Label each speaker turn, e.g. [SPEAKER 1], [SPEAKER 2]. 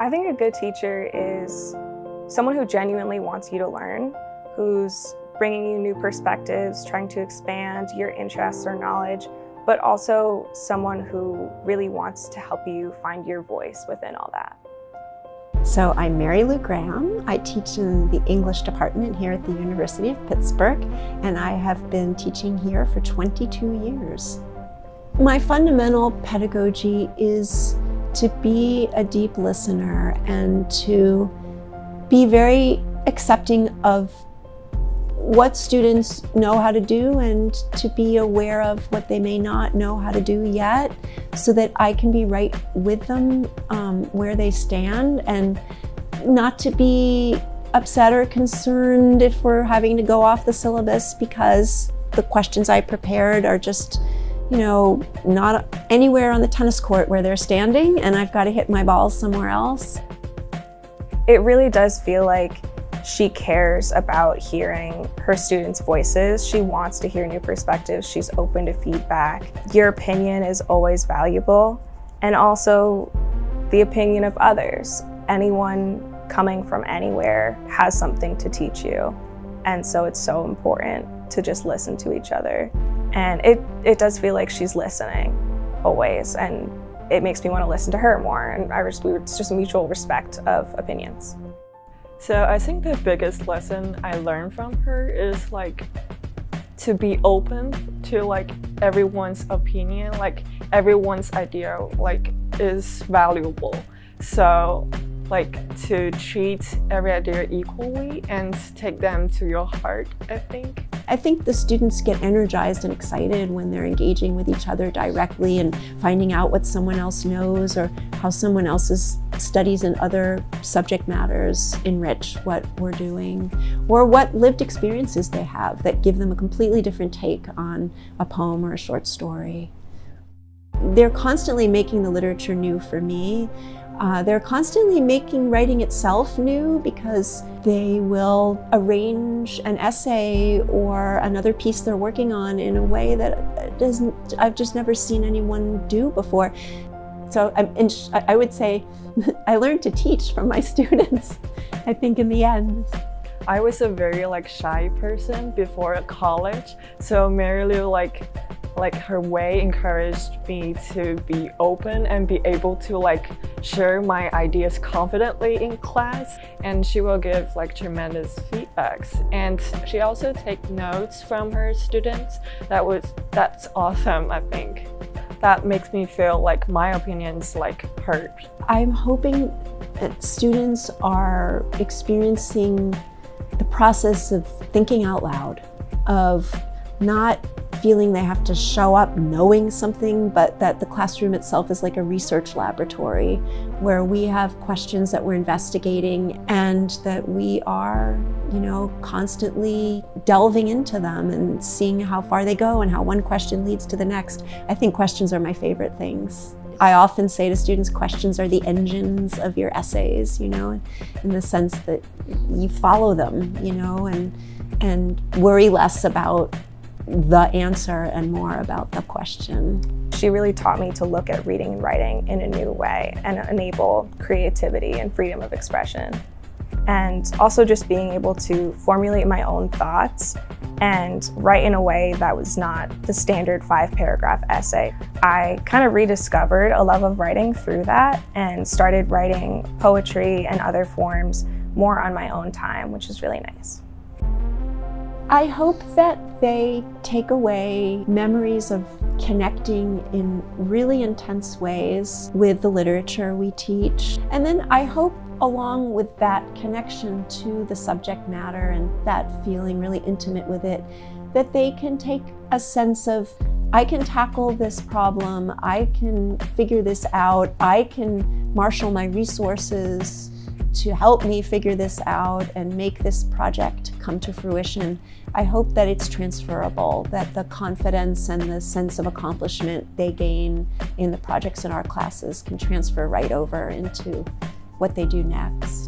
[SPEAKER 1] I think a good teacher is someone who genuinely wants you to learn, who's bringing you new perspectives, trying to expand your interests or knowledge, but also someone who really wants to help you find your voice within all that.
[SPEAKER 2] So I'm Marylou Gramm. I teach in the English department here at the University of Pittsburgh, and I have been teaching here for 22 years. My fundamental pedagogy is to be a deep listener and to be very accepting of what students know how to do and to be aware of what they may not know how to do yet, so that I can be right with them where they stand, and not to be upset or concerned if we're having to go off the syllabus because the questions I prepared are just, not anywhere on the tennis court where they're standing and I've got to hit my balls somewhere else.
[SPEAKER 1] It really does feel like she cares about hearing her students' voices. She wants to hear new perspectives. She's open to feedback. Your opinion is always valuable, and also the opinion of others. Anyone coming from anywhere has something to teach you, and so it's so important to just listen to each other. And it does feel like she's listening always, and it makes me want to listen to her more, and it's just a mutual respect of opinions.
[SPEAKER 3] So I think the biggest lesson I learned from her is to be open to everyone's opinion, everyone's idea is valuable. So to treat every idea equally and take them to your heart, I think.
[SPEAKER 2] I think the students get energized and excited when they're engaging with each other directly and finding out what someone else knows or how someone else's studies in other subject matters enrich what we're doing, or what lived experiences they have that give them a completely different take on a poem or a short story. They're constantly making the literature new for me. They're constantly making writing itself new, because they will arrange an essay or another piece they're working on in a way that I've just never seen anyone do before. So I would say I learned to teach from my students, I think, in the end.
[SPEAKER 3] I was a very shy person before college, so Marylou her way encouraged me to be open and be able to share my ideas confidently in class, and she will give tremendous feedbacks, and she also take notes from her students. That's awesome. I think that makes me feel like my opinion's heard.
[SPEAKER 2] I'm hoping that students are experiencing the process of thinking out loud, of not feeling they have to show up knowing something, but that the classroom itself is like a research laboratory where we have questions that we're investigating, and that we are, constantly delving into them and seeing how far they go and how one question leads to the next. I think questions are my favorite things. I often say to students, questions are the engines of your essays, in the sense that you follow them, and worry less about the answer and more about the question.
[SPEAKER 1] She really taught me to look at reading and writing in a new way and enable creativity and freedom of expression. And also just being able to formulate my own thoughts and write in a way that was not the standard 5-paragraph essay. I kind of rediscovered a love of writing through that and started writing poetry and other forms more on my own time, which is really nice.
[SPEAKER 2] I hope that they take away memories of connecting in really intense ways with the literature we teach. And then I hope, along with that connection to the subject matter and that feeling really intimate with it, that they can take a sense of, I can tackle this problem, I can figure this out, I can marshal my resources to help me figure this out and make this project come to fruition. I hope that it's transferable, that the confidence and the sense of accomplishment they gain in the projects in our classes can transfer right over into what they do next.